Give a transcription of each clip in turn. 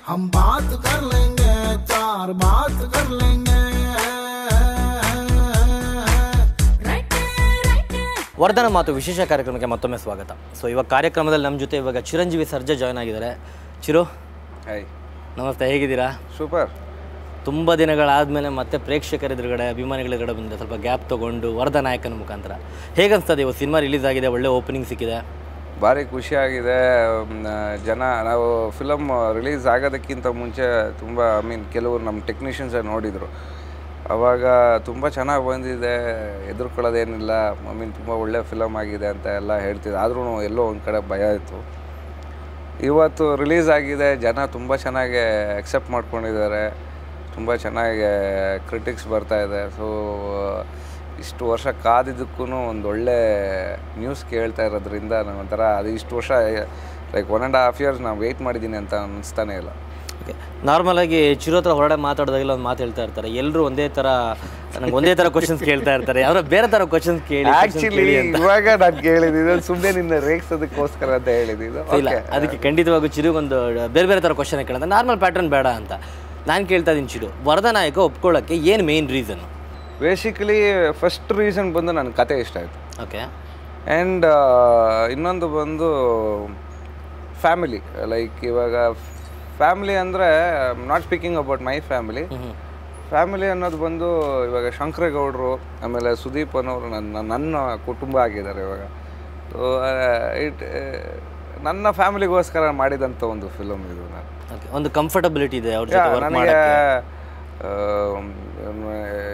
हम बात कर लेंगे 4 बात कर लेंगे. ವರ್ಧನ ಮಾತು ವಿಶೇಷ ಕಾರ್ಯಕ್ರಮಕ್ಕೆ ಮತ್ತೊಮ್ಮೆ ಸ್ವಾಗತ. ಸೊ ಇವಾಗ ಕಾರ್ಯಕ್ರಮದಲ್ಲಿ ನಮ್ಮ ಜೊತೆ ಇವಾಗ ಚಿರಂಜೀವಿ ಸರ್ಜಾ ಜಾಯ್ನ್ ಆಗಿದ್ದಾರೆ. ಚಿರು, ಹಾಯ್, ನಮಸ್ತೆ, ಹೇಗಿದ್ದೀರಾ? ಸೂಪರ್. ತುಂಬ ದಿನಗಳಾದಮೇಲೆ ಮತ್ತೆ ಪ್ರೇಕ್ಷಕರ ಎದುರುಗಡೆ, ಅಭಿಮಾನಿಗಳ ಎದುರುಗಡೆ ಬಂದ ಸ್ವಲ್ಪ ಗ್ಯಾಪ್ ತೊಗೊಂಡು ವರ್ಧನಾಯಕನ ಮುಖಾಂತರ ಹೇಗನ್ಸ್ತದೆ? ಇವಾಗ ಸಿನಿಮಾ ರಿಲೀಸ್ ಆಗಿದೆ, ಒಳ್ಳೆ ಓಪನಿಂಗ್ ಸಿಕ್ಕಿದೆ, ಭಾರಿ ಖುಷಿಯಾಗಿದೆ. ಜನ ನಾವು ಫಿಲಮ್ ರಿಲೀಸ್ ಆಗೋದಕ್ಕಿಂತ ಮುಂಚೆ ತುಂಬ ಕೆಲವರು ನಮ್ಮ ಟೆಕ್ನಿಷಿಯನ್ಸ್ ನೋಡಿದರು. ಆವಾಗ ತುಂಬ ಚೆನ್ನಾಗಿ ಬಂದಿದೆ, ಎದುರ್ಕೊಳ್ಳೋದೇನಿಲ್ಲ, ತುಂಬ ಒಳ್ಳೆ ಫಿಲಮ್ ಆಗಿದೆ ಅಂತ ಎಲ್ಲ ಹೇಳ್ತಿದ್ದೆ. ಆದ್ರೂ ಎಲ್ಲೋ ಒಂದು ಕಡೆ ಭಯ ಇತ್ತು. ಇವತ್ತು ರಿಲೀಸ್ ಆಗಿದೆ, ಜನ ತುಂಬ ಚೆನ್ನಾಗಿ ಅಕ್ಸೆಪ್ಟ್ ಮಾಡ್ಕೊಂಡಿದ್ದಾರೆ, ತುಂಬ ಚೆನ್ನಾಗಿ ಕ್ರಿಟಿಕ್ಸ್ ಬರ್ತಾಯಿದೆ. ಸೊ ಇಷ್ಟು ವರ್ಷ ಕಾದಿದ್ದಕ್ಕೂ ಒಂದು ಒಳ್ಳೆ ನ್ಯೂಸ್ ಕೇಳ್ತಾ ಇರೋದ್ರಿಂದ ಒಂಥರ ಅದು ಇಷ್ಟು ವರ್ಷ ಲೈಕ್ 1.5 years ನಾವು ವೆಯ್ಟ್ ಮಾಡಿದ್ದೀನಿ ಅಂತ ಅನ್ನಿಸ್ತಾನೆ ಇಲ್ಲ. ಓಕೆ, ನಾರ್ಮಲಾಗಿ ಚಿರು ಹತ್ರ ಹೊರಗಡೆ ಮಾತಾಡಿದಾಗೆಲ್ಲ ಒಂದು ಮಾತು ಹೇಳ್ತಾ ಇರ್ತಾರೆ, ಎಲ್ಲರೂ ಒಂದೇ ಥರ ಕ್ವಶನ್ಸ್ ಕೇಳ್ತಾ ಇರ್ತಾರೆ, ಯಾರೋ ಬೇರೆ ಥರ ಕ್ವಶನ್ಸ್ ಕೇಳಿ. ಆ್ಯಕ್ಚುಲಿ ಇವಾಗ ನಾನು ಕೇಳಿದ್ದು ಸುಮ್ಮನೆ ನಿನ್ನ ರೇಗಿಸೋದಕ್ಕೋಸ್ಕರ ಅಂತ ಹೇಳಿದ್ದು. ಇಲ್ಲ, ಅದಕ್ಕೆ ಖಂಡಿತವಾಗೂ ಚಿರುಗೊಂದು ಬೇರೆ ಬೇರೆ ಥರ ಕ್ವಶನ್ ಕೇಳೋದು, ನಾರ್ಮಲ್ ಪ್ಯಾಟರ್ನ್ ಬೇಡ ಅಂತ ನಾನು ಕೇಳ್ತಾ ಇದ್ದೀನಿ. ಚಿರು, ವರ್ಧನಾಯಕ ಒಪ್ಕೊಳ್ಳೋಕ್ಕೆ ಏನು main reason? Basically first reason ಬಂದು ನನ್ನ ಕತೆ ಇಷ್ಟ ಆಯಿತು. ಓಕೆ. ಆ್ಯಂಡ್ ಇನ್ನೊಂದು ಬಂದು ಫ್ಯಾಮಿಲಿ. ಲೈಕ್ ಇವಾಗ ಫ್ಯಾಮಿಲಿ ಅಂದರೆ not speaking about my family ಅನ್ನೋದು ಬಂದು ಇವಾಗ ಶಂಕರೇಗೌಡರು, ಆಮೇಲೆ ಸುದೀಪ್ ಅನ್ನೋರು ನನ್ನ ಕುಟುಂಬ ಆಗಿದ್ದಾರೆ ಇವಾಗ. ಸೊ ನನ್ನ ಫ್ಯಾಮಿಲಿಗೋಸ್ಕರ ಮಾಡಿದಂಥ ಒಂದು ಫಿಲಮ್ ಇದು. ನಾನು ಒಂದು ಕಂಫರ್ಟಬಿಲಿಟಿ ಇದೆ ಅವ್ರ ಜೊತೆ ವರ್ಕ್ ನನಗೆ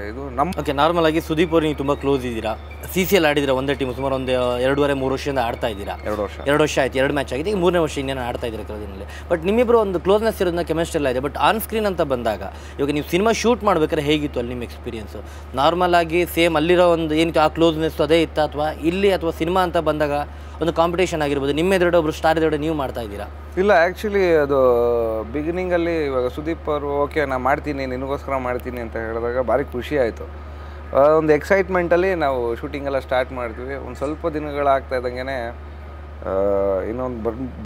ಇದು ನಮ್ಮ. ಓಕೆ, ನಾರ್ಮಲ್ ಆಗಿ ಸುದೀಪ್ ಅವ್ರಿಗೆ ನೀವು ತುಂಬ ಕ್ಲೋಸ್ ಇದ್ದೀರಾ, CCL ಆಡಿದ್ರೆ ಒಂದೇ ಟೀಮ್ ಸುಮಾರು ಒಂದು 2.5-3 ವರ್ಷದಿಂದ ಆಡ್ತಾ ಇದ್ದೀರಾ. 2 ವರ್ಷ ಆಯ್ತು, 2 ಮ್ಯಾಚ್ ಆಗಿದೆ, ಈಗ 3ನೇ ವರ್ಷ ಇನ್ನೇನು ಆಡ್ತಾ ಇದ್ದೀರಾ ಕೆಲವದಿನಲ್ಲಿ. ಬಟ್ ನಿಮ್ಮಿಬ್ಬರು ಒಂದು ಕ್ಲೋಸ್ನೆಸ್ ಇರೋದನ್ನ ಕೆಮಿಸ್ಟ್ರಿ ಎಲ್ಲ ಇದೆ. ಬಟ್ ಆನ್ ಸ್ಕ್ರೀನ್ ಅಂತ ಬಂದಾಗ ಇವಾಗ ನೀವು ಸಿನಿಮಾ ಶೂಟ್ ಮಾಡ್ಬೇಕಾದ್ರೆ ಹೇಗಿತ್ತು ಅಲ್ಲಿ ನಿಮ್ಮ ಎಕ್ಸ್ಪೀರಿಯನ್ಸು? ನಾರ್ಮಲ್ ಆಗಿ ಸೇಮ್ ಅಲ್ಲಿರೋ ಒಂದು ಏನಿತ್ತು ಆ ಕ್ಲೋಸ್ನೆಸ್ ಅದೇ ಇತ್ತಾ, ಅಥವಾ ಇಲ್ಲಿ ಅಥವಾ ಸಿನಿಮಾ ಅಂತ ಬಂದಾಗ ಒಂದು ಕಾಂಪಿಟೇಷನ್ ಆಗಿರ್ಬೋದು, ನಿಮ್ಮ ಎದುರುಗಡೆ ಒಬ್ರು ಸ್ಟಾರ್ ಎದುರುಗಡೆ ನೀವು ಮಾಡ್ತಾ ಇದ್ದೀರಾ? ಇಲ್ಲ, ಆ್ಯಕ್ಚುಲಿ ಅದು ಬಿಗಿನಿಂಗಲ್ಲಿ ಇವಾಗ ಸುದೀಪ್ ಅವರು ಓಕೆ ನಾನು ಮಾಡ್ತೀನಿ, ನಿನಗೋಸ್ಕರ ಮಾಡ್ತೀನಿ ಅಂತ ಹೇಳಿದಾಗ ಭಾರಿ ಖುಷಿ ಆಯಿತು. ಒಂದು ಎಕ್ಸೈಟ್ಮೆಂಟಲ್ಲಿ ನಾವು ಶೂಟಿಂಗೆಲ್ಲ ಸ್ಟಾರ್ಟ್ ಮಾಡ್ತೀವಿ. ಒಂದು ಸ್ವಲ್ಪ ದಿನಗಳಾಗ್ತಾ ಇದ್ದಂಗೆ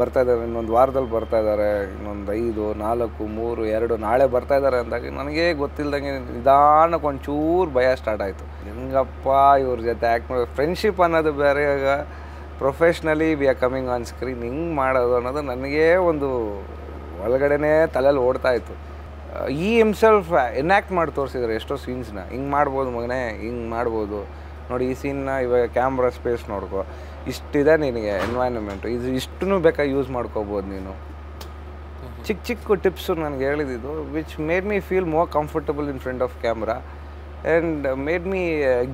ಬರ್ತಾಯಿದ್ದಾರೆ, ಇನ್ನೊಂದು ವಾರದಲ್ಲಿ ಬರ್ತಾಯಿದ್ದಾರೆ, ಇನ್ನೊಂದು 5, 4, 3, 2 ನಾಳೆ ಬರ್ತಾಯಿದ್ದಾರೆ ಅಂದಾಗ ನನಗೆ ಗೊತ್ತಿಲ್ಲದಂಗೆ ನಿಧಾನಕ್ಕೆ ಒಂಚೂರು ಭಯ ಸ್ಟಾರ್ಟ್ ಆಯಿತು. ಹೆಂಗಪ್ಪ ಇವ್ರ ಜೊತೆ ಆ್ಯಕ್ಟ್ ಮಾಡೋದು, ಫ್ರೆಂಡ್ಶಿಪ್ ಅನ್ನೋದು ಬೇರೆ, ಈಗ professionally we are coming on screen, ಹಿಂಗೆ ಮಾಡೋದು ಅನ್ನೋದು ನನಗೇ ಒಂದು ಒಳಗಡೆನೇ ತಲೆಯಲ್ಲಿ ಓಡ್ತಾಯಿತ್ತು. ಈ ಹಿಮ್ಸೆಲ್ಫ್ ಎನ್ಯಾಕ್ಟ್ ಮಾಡಿ ತೋರಿಸಿದ್ದಾರೆ ಎಷ್ಟೋ ಸೀನ್ಸ್ನ. ಹಿಂಗೆ ಮಾಡ್ಬೋದು ಮಗನೇ, ಹಿಂಗೆ ಮಾಡ್ಬೋದು ನೋಡಿ, ಈ ಸೀನ್ನ ಇವಾಗ ಕ್ಯಾಮ್ರಾ ಸ್ಪೇಸ್ ನೋಡ್ಕೊ, ಇಷ್ಟಿದೆ ನಿನಗೆ ಎನ್ವೈರನ್ಮೆಂಟು, ಇಷ್ಟೂ ಬೇಕಾಗಿ ಯೂಸ್ ಮಾಡ್ಕೋಬೋದು ನೀನು. ಚಿಕ್ಕ ಚಿಕ್ಕ ಟಿಪ್ಸು ನನಗೆ ಹೇಳಿದ್ದು which made me feel more comfortable in front of camera and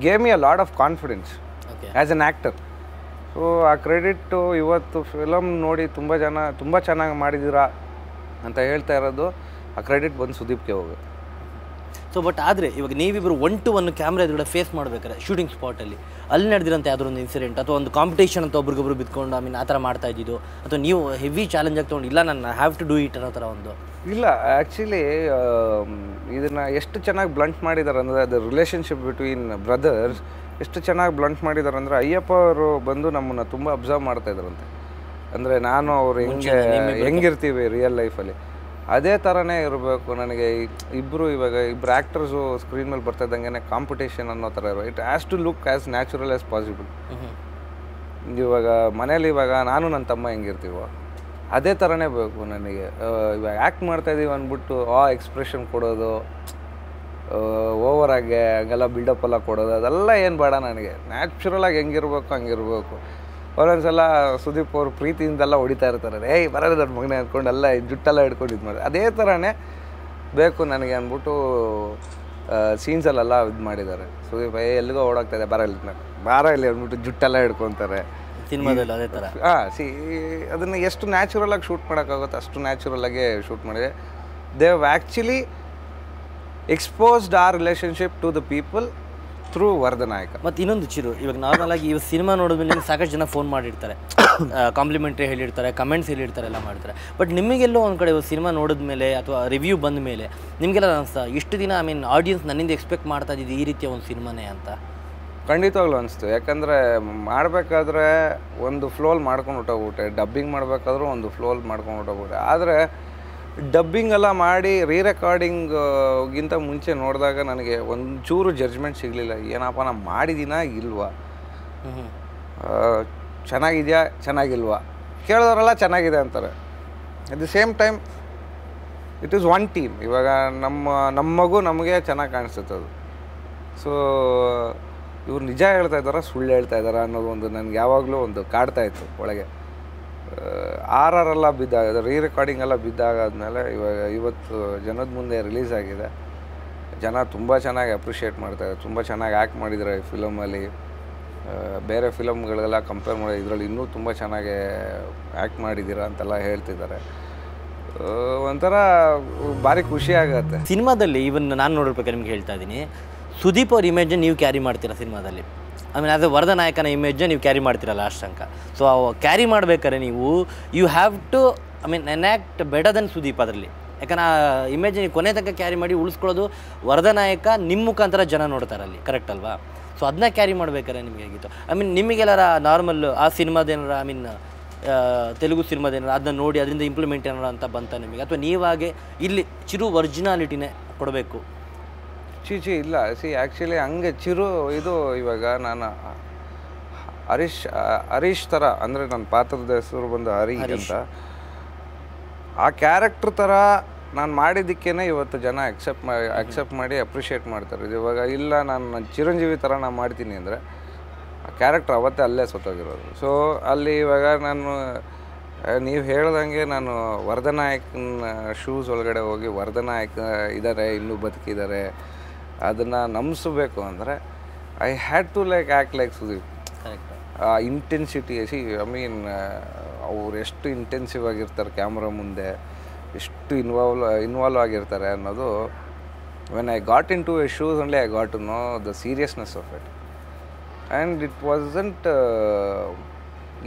gave me a lot of confidence as an actor. So ಆ ಕ್ರೆಡಿಟ್ಟು ಇವತ್ತು ಫಿಲಮ್ ನೋಡಿ ತುಂಬ ಚೆನ್ನಾಗಿ ಮಾಡಿದ್ದೀರಾ ಅಂತ ಹೇಳ್ತಾ ಇರೋದು, ಆ ಕ್ರೆಡಿಟ್ ಬಂದು ಸುದೀಪ್ಗೆ ಹೋಗುತ್ತೆ. ಸೊ ಬಟ್ ಆದರೆ ಇವಾಗ ನೀವಿಬ್ಬರು 1-to-1 ಕ್ಯಾಮ್ರಾ ಎದುರುಗಡೆ ಫೇಸ್ ಮಾಡ್ಬೇಕಾರೆ ಶೂಟಿಂಗ್ ಸ್ಪಾಟಲ್ಲಿ ಅಲ್ಲಿ ನಡೆದಿರೋಂಥ ಯಾವ್ದಾದ್ರು ಒಂದು ಇನ್ಸಿಡೆಂಟ್ ಅಥವಾ ಒಂದು ಕಾಂಪಿಟೇಷನ್ ಅಂತ ಒಬ್ರಿಗೊಬ್ರು ಬಿದ್ಕೊಂಡು ಆ ಥರ ಮಾಡ್ತಾ ಇದ್ದಿದ್ದು, ಅಥವಾ ನೀವು ಹೆವಿ ಚಾಲೆಂಜ್ ಆಗಿ ತೊಗೊಂಡು ಇಲ್ಲ ನಾನು ಹ್ಯಾವ್ ಟು ಡೂ ಇಟ್ ಅನ್ನೋ ಥರ ಒಂದು? ಇಲ್ಲ, ಆ್ಯಕ್ಚುಲಿ ಇದನ್ನು ಎಷ್ಟು ಚೆನ್ನಾಗಿ ಬ್ಲಂಟ್ ಮಾಡಿದ್ದಾರೆ ಅಂದರೆ, ಅದು ರಿಲೇಷನ್ಶಿಪ್ ಬಿಟ್ವೀನ್ ಬ್ರದರ್ಸ್ ಎಷ್ಟು ಚೆನ್ನಾಗಿ ಬ್ಲಂಟ್ ಮಾಡಿದ್ದಾರೆ ಅಂದರೆ, ಅಯ್ಯಪ್ಪ ಅವರು ಬಂದು ನಮ್ಮನ್ನು ತುಂಬ ಅಬ್ಸರ್ವ್ ಮಾಡ್ತಾಯಿದ್ರಂತೆ. ಅಂದರೆ ನಾನು ಅವರು ಹೆಂಗಿರ್ತೀವಿ ರಿಯಲ್ ಲೈಫಲ್ಲಿ ಅದೇ ಥರನೇ ಇರಬೇಕು ನನಗೆ. ಇಬ್ಬರು ಆ್ಯಕ್ಟರ್ಸು ಸ್ಕ್ರೀನ್ ಮೇಲೆ ಬರ್ತಾ ಇದ್ದಂಗೆ ಕಾಂಪಿಟೇಷನ್ ಅನ್ನೋ ಥರ ಇರೋ, it has to look as natural as possible. ಇವಾಗ ಮನೇಲಿ ಇವಾಗ ನಾನು ನನ್ನ ತಮ್ಮ ಹೆಂಗಿರ್ತೀವೋ ಅದೇ ಥರನೇ ಬೇಕು ನನಗೆ. ಇವಾಗ ಆ್ಯಕ್ಟ್ ಮಾಡ್ತಾಯಿದ್ದೀವಿ ಅಂದ್ಬಿಟ್ಟು ಎಕ್ಸ್ಪ್ರೆಷನ್ ಕೊಡೋದು, ಓವರಾಗೆ ಹಂಗೆಲ್ಲ ಬಿಲ್ಡಪ್ ಎಲ್ಲ ಕೊಡೋದು, ಅದೆಲ್ಲ ಏನು ಬೇಡ ನನಗೆ. ನ್ಯಾಚುರಲಾಗಿ ಹೆಂಗಿರ್ಬೇಕು ಹಂಗಿರ್ಬೇಕು. ಒಂದೊಂದ್ಸಲ ಸುದೀಪ್ ಅವರು ಪ್ರೀತಿಯಿಂದೆಲ್ಲ ಹೊಡಿತಾ ಇರ್ತಾರೆ, ಬರೋದು ದೊಡ್ಡ ಮಗನೇ ಅಂದ್ಕೊಂಡೆಲ್ಲ ಜುಟ್ಟೆಲ್ಲ ಹಿಡ್ಕೊಂಡು ಇದು ಮಾಡಿ, ಅದೇ ಥರನೇ ಬೇಕು ನನಗೆ ಅಂದ್ಬಿಟ್ಟು ಸೀನ್ಸಲ್ಲೆಲ್ಲ ಇದು ಮಾಡಿದ್ದಾರೆ. ಸುದೀಪ್ ಎಲ್ಲಿಗೋ ಓಡಾಗ್ತಾಯಿದೆ, ಬಾರ ಇಲ್ಲಿ ಅಂದ್ಬಿಟ್ಟು ಜುಟ್ಟೆಲ್ಲ ಹಿಡ್ಕೊತಾರೆ ಸಿನಿಮಾದಲ್ಲಿ ಅದೇ ಥರ. ಅದನ್ನು ಎಷ್ಟು ನ್ಯಾಚುರಲಾಗಿ ಶೂಟ್ ಮಾಡೋಕ್ಕಾಗುತ್ತೋ ಅಷ್ಟು ನ್ಯಾಚುರಲಾಗೆ ಶೂಟ್ ಮಾಡಿದೆ. They have actually exposed our relationship to the people through Vardhanayaka. ಮತ್ತು ಇನ್ನೊಂದು ಚಿರು, ಇವಾಗ ನಾರ್ಮಲಾಗಿ ಇವಾಗ ಸಿನಿಮಾ ನೋಡಿದ್ಮೇಲೆ ಸಾಕಷ್ಟು ಜನ ಫೋನ್ ಮಾಡಿರ್ತಾರೆ, ಕಾಂಪ್ಲಿಮೆಂಟ್ರಿ ಹೇಳಿರ್ತಾರೆ, ಕಮೆಂಟ್ಸ್ ಹೇಳಿರ್ತಾರೆ, ಎಲ್ಲ ಮಾಡ್ತಾರೆ. ಬಟ್ ನಿಮಗೆಲ್ಲೋ ಒಂದು ಕಡೆ ಸಿನಿಮಾ ನೋಡಿದ್ಮೇಲೆ ಅಥವಾ ರಿವ್ಯೂ ಬಂದ ಮೇಲೆ ನಿಮಗೆಲ್ಲ ಅನಿಸ್ತಾ ಇಷ್ಟು ದಿನ ಆಡಿಯನ್ಸ್ ನನ್ನಿಂದ ಎಕ್ಸ್ಪೆಕ್ಟ್ ಮಾಡ್ತಾ ಇದ್ದಿದ್ದು ಈ ರೀತಿಯ ಒಂದು ಸಿನಿಮಾನೇ ಅಂತ? ಖಂಡಿತವಾಗ್ಲೂ ಅನಿಸ್ತು. ಯಾಕಂದರೆ ಮಾಡಬೇಕಾದ್ರೆ ಒಂದು ಫ್ಲೋಲ್ ಮಾಡ್ಕೊಂಡು ಹೊಟ್ಟೋಗ್ಬಿಟ್ಟೆ, ಡಬ್ಬಿಂಗ್ ಮಾಡಬೇಕಾದ್ರೂ ಒಂದು ಫ್ಲೋಲ್ ಮಾಡ್ಕೊಂಡು ಹೊಟ್ಟೋಗ್ಬಿಟ್ಟೆ. ಆದರೆ ಡಬ್ಬಿಂಗ್ ಎಲ್ಲ ಮಾಡಿ ರೆಕಾರ್ಡಿಂಗ್ಗಿಂತ ಮುಂಚೆ ನೋಡಿದಾಗ ನನಗೆ ಒಂಚೂರು ಜಡ್ಜ್ಮೆಂಟ್ ಸಿಗಲಿಲ್ಲ. ಏನಪ್ಪ ನಾನು ಮಾಡಿದ್ದೀನಾ ಇಲ್ವಾ, ಚೆನ್ನಾಗಿದೆಯಾ ಚೆನ್ನಾಗಿಲ್ವಾ, ಕೇಳಿದವರೆಲ್ಲ ಚೆನ್ನಾಗಿದೆ ಅಂತಾರೆ. At the same time it is one team. ಇವಾಗ ನಮ್ಮ ಮಗು ನಮಗೆ ಚೆನ್ನಾಗಿ ಕಾಣಿಸುತ್ತೆ ಅದು. ಸೊ ಇವ್ರು ನಿಜ ಹೇಳ್ತಾ ಇದ್ದಾರಾ ಸುಳ್ಳು ಹೇಳ್ತಾ ಇದ್ದಾರಾ ಅನ್ನೋದು ಒಂದು ನನಗೆ ಯಾವಾಗಲೂ ಒಂದು ಕಾಡ್ತಾಯಿತ್ತು ಒಳಗೆ. ಎಲ್ಲ ಬಿದ್ದಾಗ ರೆಕಾರ್ಡಿಂಗ್ ಎಲ್ಲ ಬಿದ್ದಾಗಾದ್ಮೇಲೆ ಇವತ್ತು ಜನದ ಮುಂದೆ ರಿಲೀಸ್ ಆಗಿದೆ. ಜನ ತುಂಬ ಚೆನ್ನಾಗಿ ಅಪ್ರಿಷಿಯೇಟ್ ಮಾಡ್ತಾರೆ, ತುಂಬ ಚೆನ್ನಾಗಿ ಆ್ಯಕ್ಟ್ ಮಾಡಿದ್ದಾರೆ ಈ ಫಿಲಮಲ್ಲಿ. ಬೇರೆ ಫಿಲಮ್ಗಳೆಲ್ಲ ಕಂಪೇರ್ ಮಾಡಿ ಇದರಲ್ಲಿ ಇನ್ನೂ ತುಂಬ ಚೆನ್ನಾಗಿ ಆ್ಯಕ್ಟ್ ಮಾಡಿದ್ದೀರಾ ಅಂತೆಲ್ಲ ಹೇಳ್ತಿದ್ದಾರೆ. ಒಂಥರ ಭಾರಿ ಖುಷಿ ಆಗುತ್ತೆ. ಸಿನಿಮಾದಲ್ಲಿ ಇವನ್ ನಾನು ನೋಡಿರ್ಬೇಕಾದ್ರೆ ನಿಮ್ಗೆ ಹೇಳ್ತಾ ಇದ್ದೀನಿ, ಸುದೀಪ್ ಅವ್ರ ಇಮೇಜ್ ನೀವು ಕ್ಯಾರಿ ಮಾಡ್ತೀರಾ ಸಿನಿಮಾದಲ್ಲಿ. ಆಮೇಲೆ ಆಸ್ ಎ ವರದ ನಾಯಕನ ಇಮೇಜ್ ನೀವು ಕ್ಯಾರಿ ಮಾಡ್ತೀರಾ ಲಾಸ್ಟ್ ತನಕ. ಸೊ ಕ್ಯಾರಿ ಮಾಡ್ಬೇಕಾದ್ರೆ ನೀವು you have to enact better than Sudeep ಅದರಲ್ಲಿ. ಯಾಕಂದ್ರೆ ಆ ಇಮೇಜ್ ನೀವು ಕೊನೆ ತನಕ ಕ್ಯಾರಿ ಮಾಡಿ ಉಳಿಸ್ಕೊಳ್ಳೋದು ವರದ ನಾಯಕ ನಿಮ್ಮ ಮುಖಾಂತರ ಜನ ನೋಡ್ತಾರಲ್ಲಿ, ಕರೆಕ್ಟ್ ಅಲ್ವಾ? ಸೊ ಅದನ್ನ ಕ್ಯಾರಿ ಮಾಡ್ಬೇಕಾದ್ರೆ ನಿಮಗೆ ಹೇಗಿತ್ತು? ನಿಮಗೆಲ್ಲಾರ ನಾರ್ಮಲ್ ಆ ಸಿನಿಮಾದೇನಾರ ತೆಲುಗು ಸಿನಿಮಾದೇನಾರ ಅದನ್ನ ನೋಡಿ ಅದರಿಂದ ಇಂಪ್ಲಿಮೆಂಟ್ ಏನಾರ ಅಂತ ಬಂತ ನಿಮಗೆ, ಅಥವಾ ನೀವಾಗೆ ಇಲ್ಲಿ ಚಿರು ಒರಿಜಿನಾಲಿಟಿನೇ ಕೊಡಬೇಕು? ಇಲ್ಲ ಆ್ಯಕ್ಚುಲಿ ಹಂಗೆ ಚಿರು ಇದು ಇವಾಗ ನಾನು ಹರೀಶ್ ಥರ ಅಂದರೆ ನನ್ನ ಪಾತ್ರದ ಹೆಸರು ಬಂದು ಹರೀಶ್ ಅಂತ, ಆ ಕ್ಯಾರೆಕ್ಟ್ರ್ ಥರ ನಾನು ಮಾಡಿದ್ದಕ್ಕೇ ಇವತ್ತು ಜನ ಅಕ್ಸೆಪ್ಟ್ ಮಾಡಿ ಅಪ್ರಿಷಿಯೇಟ್ ಮಾಡ್ತಾರೆ. ಇದು ಇವಾಗ ಇಲ್ಲ ನಾನು ಚಿರಂಜೀವಿ ಥರ ನಾನು ಮಾಡ್ತೀನಿ ಅಂದರೆ ಆ ಕ್ಯಾರೆಕ್ಟ್ರ್ ಅವತ್ತೇ ಅಲ್ಲೇ ಸತ್ತೋಗಿರೋದು. ಸೊ ಅಲ್ಲಿ ಇವಾಗ ನೀವು ಹೇಳ್ದಂಗೆ ನಾನು ವರದನಾಯಕನ ಶೂಸ್ ಒಳಗಡೆ ಹೋಗಿ ವರದನಾಯಕ ಇದ್ದಾರೆ, ಇನ್ನೂ ಬದುಕಿದ್ದಾರೆ, ಅದನ್ನು ನಂಬಿಸಬೇಕು ಅಂದರೆ I had to act like Sudeep. ಆ ಇಂಟೆನ್ಸಿಟಿ ಅವ್ರು ಎಷ್ಟು ಇಂಟೆನ್ಸಿವ್ ಆಗಿರ್ತಾರೆ ಕ್ಯಾಮ್ರಾ ಮುಂದೆ, ಎಷ್ಟು ಇನ್ವಾಲ್ವ್ ಆಗಿರ್ತಾರೆ ಅನ್ನೋದು. When I got into a shoes only I got to know the seriousness of it. And it wasn't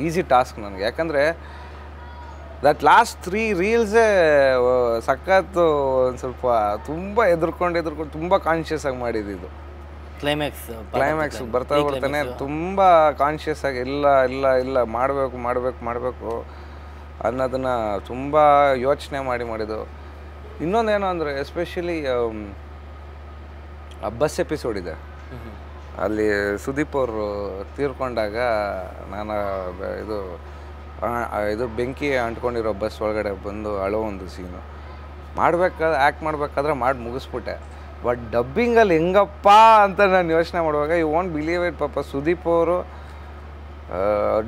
easy task ನನಗೆ. ಯಾಕಂದರೆ ದಟ್ ಲಾಸ್ಟ್ 3 ರೀಲ್ಸೇ ಸಖತ್ತು ಒಂದು ಸ್ವಲ್ಪ ತುಂಬ ಎದುರ್ಕೊಂಡು ತುಂಬ ಕಾನ್ಷಿಯಸ್ ಆಗಿ ಮಾಡಿದ್ದು. ಕ್ಲೈಮ್ಯಾಕ್ಸ್ ಬರ್ತಾನೆ ತುಂಬ ಕಾನ್ಷಿಯಸ್ ಆಗಿ ಇಲ್ಲ ಮಾಡಬೇಕು ಅನ್ನೋದನ್ನು ತುಂಬ ಯೋಚನೆ ಮಾಡಿದ್ದು. ಇನ್ನೊಂದೇನು ಅಂದರೆ ಎಸ್ಪೆಷಲಿ ಬಸ್ ಎಪಿಸೋಡ್ ಇದೆ, ಅಲ್ಲಿ ಸುದೀಪ್ ಅವರು ತೀರ್ಕೊಂಡಾಗ ನಾನು ಇದು ಬೆಂಕಿ ಅಂಟ್ಕೊಂಡಿರೋ ಬಸ್ ಒಳಗಡೆ ಬಂದು ಅಳೋ ಒಂದು ಸೀನು ಆ್ಯಕ್ಟ್ ಮಾಡಬೇಕಾದ್ರೆ ಮಾಡಿ ಮುಗಿಸ್ಬಿಟ್ಟೆ. ಬಟ್ ಡಬ್ಬಿಂಗಲ್ಲಿ ಹೆಂಗಪ್ಪ ಅಂತ ನಾನು ಯೋಚನೆ ಮಾಡುವಾಗ ಯು ವಾಂಟ್ ಬಿಲೀವ್ ಇಟ್. ಪಾಪ ಸುದೀಪ್ ಅವರು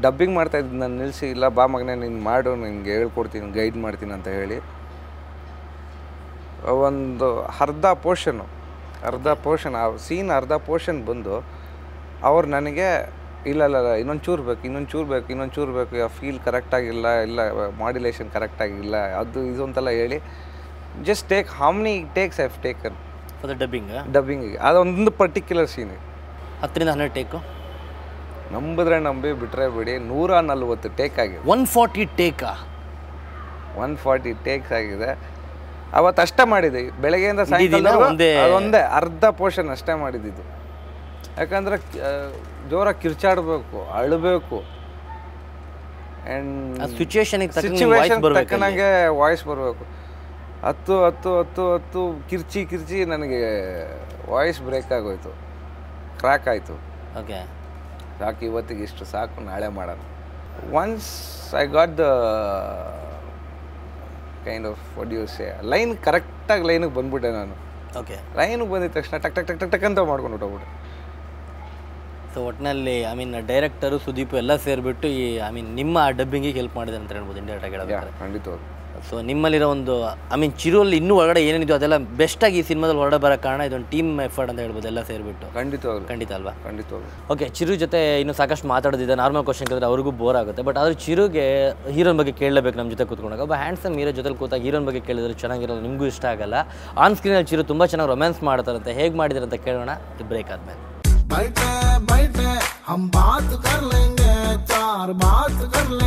ಡಬ್ಬಿಂಗ್ ಮಾಡ್ತಾಯಿದ್ದು ನಾನು ನಿಲ್ಲಿಸಿ, ಇಲ್ಲ ಬಾ ಮಗನೇ ನೀನು ಮಾಡು, ನಿನ್ಗೆ ಹೇಳ್ಕೊಡ್ತೀನಿ, ಗೈಡ್ ಮಾಡ್ತೀನಿ ಅಂತ ಹೇಳಿ ಒಂದು ಅರ್ಧ ಪೋರ್ಷನ್ ಆ ಸೀನ್ ಅರ್ಧ ಪೋರ್ಷನ್ ಬಂದು ಅವ್ರು ನನಗೆ ಇಲ್ಲ ಇನ್ನೊಂದು ಚೂರು ಬೇಕು, ಆ ಫೀಲ್ ಕರೆಕ್ಟಾಗಿಲ್ಲ, ಇಲ್ಲ ಮಾಡ್ಯುಲೇಷನ್ ಕರೆಕ್ಟಾಗಿಲ್ಲ, ಅದು ಇದು ಅಂತೆಲ್ಲ ಹೇಳಿ just take how many takes I have taken for the ಡಬ್ಬಿಂಗಿಗೆ. ಅದೊಂದು ಪರ್ಟಿಕ್ಯುಲರ್ ಸೀನ್ 10-12 ಟೇಕು ನಂಬಿದ್ರೆ ನಂಬಿ ಬಿಟ್ಟರೆ ಬಿಡಿ 140 ಟೇಕ್ ಆಗಿದೆ. 140 ಟೇಕಾ? 140 ಟೇಕ್ಸ್ ಆಗಿದೆ. ಅವತ್ತು ಅಷ್ಟೇ ಮಾಡಿದ್ದೆ, ಬೆಳಗ್ಗೆಯಿಂದ ಸಾಯಂಕಾಲ ಅದೊಂದೇ ಅರ್ಧ ಪೋರ್ಷನ್ ಅಷ್ಟೇ ಮಾಡಿದ್ದು. ಯಾಕಂದರೆ ಜೋರಾಗಿ ಕಿರ್ಚಾಡಬೇಕು, ಅಳಬೇಕು, ಆ್ಯಂಡ್ ಸಿಚುವೇಶನ್ಗೆ ತಕ್ಕನಾಗೆ ವಾಯ್ಸ್ ಬರಬೇಕು. ಹತ್ತು ಕಿರ್ಚಿ ನನಗೆ ವಾಯ್ಸ್ ಬ್ರೇಕ್ ಆಗೋಯ್ತು, ಕ್ರ್ಯಾಕ್ ಆಯಿತು. ಓಕೆ, ಸಾಕು ಇವತ್ತಿಗೆ ಇಷ್ಟು ಸಾಕು, ನಾಳೆ ಮಾಡೋಣ. Once I got the kind of what you say line ಕರೆಕ್ಟಾಗಿ ಲೈನಿಗೆ ಬಂದ್ಬಿಟ್ಟೆ ನಾನು. ಓಕೆ, ಲೈನಿಗೆ ಬಂದಿದ ತಕ್ಷಣ ಟಕ್ ಅಂತ ಮಾಡ್ಕೊಂಡು ಹೊಟ್ಟೋಗ್ಬಿಟ್ಟೆ. ಸೊ ಒಟ್ಟಿನಲ್ಲಿ ಡೈರೆಕ್ಟರು ಸುದೀಪ್ ಎಲ್ಲ ಸೇರಿಬಿಟ್ಟು ನಿಮ್ಮ ಡಬ್ಬಿಂಗಿಗೆ ಹೆಲ್ಪ್ ಮಾಡಿದೆ ಅಂತ ಹೇಳ್ಬೋದು ಇಂಡೈರೆಕ್ಟಾಗಿ ಹೇಳೋದು. ಖಂಡಿತವಾಗಿ. ಸೊ ನಿಮ್ಮಲ್ಲಿರೋ ಒಂದು ಚಿರುವಲ್ಲಿ ಇನ್ನೂ ಒಳಗಡೆ ಏನೇನಿದೆಯೋ ಅದೆಲ್ಲ ಬೆಸ್ಟಾಗಿ ಈ ಸಿನಿಮಾದಲ್ಲಿ ಹೊರಡೆ ಬರೋ ಕಾರಣ ಇದೊಂದು ಟೀಮ್ ಎಫರ್ಟ್ ಅಂತ ಹೇಳ್ಬೋದು, ಎಲ್ಲ ಸೇರಿಬಿಟ್ಟು. ಖಂಡಿತ ಅಲ್ವಾ? ಖಂಡಿತವಾಗಿ. ಓಕೆ, ಚಿರು ಜೊತೆ ಇನ್ನೂ ಸಾಕಷ್ಟು ಮಾತಾಡೋದಿದೆ. ನಾರ್ಮಲ್ ಕ್ವಶನ್ ಕೇಳಿದ್ರೆ ಅವ್ರಿಗೂ ಬೋರ್ ಆಗುತ್ತೆ. ಬಟ್ ಆದರೂ ಚಿರುಗೆ ಹೀರೋನ್ ಬಗ್ಗೆ ಕೇಳಲೇಬೇಕು. ನಮ್ಮ ಜೊತೆ ಕೂತ್ಕೊಂಡಾಗ ಒಬ್ಬ ಹ್ಯಾಂಡ್ಸಮ್ ಹೀರೋ ಜೊತೆ ಕೂತಾಗ ಹೀರೋನ್ ಬಗ್ಗೆ ಕೇಳಿದ್ರೆ ಚೆನ್ನಾಗಿರೋದು, ನಿಮಗೂ ಇಷ್ಟ ಆಗಲ್ಲ. ಆನ್ ಸ್ಕ್ರೀನಲ್ಲಿ ಚಿರು ತುಂಬ ಚೆನ್ನಾಗಿ ರೊಮ್ಯಾನ್ಸ್ ಮಾಡ್ತಾರಂತೆ. ಹೇಗೆ ಮಾಡಿದಾರೆ ಅಂತ ಕೇಳೋಣ ಈ ಬ್ರೇಕ್ ಆದಮೇಲೆ. बैठे हम बात कर लेंगे, 4 बात कर लेंगे.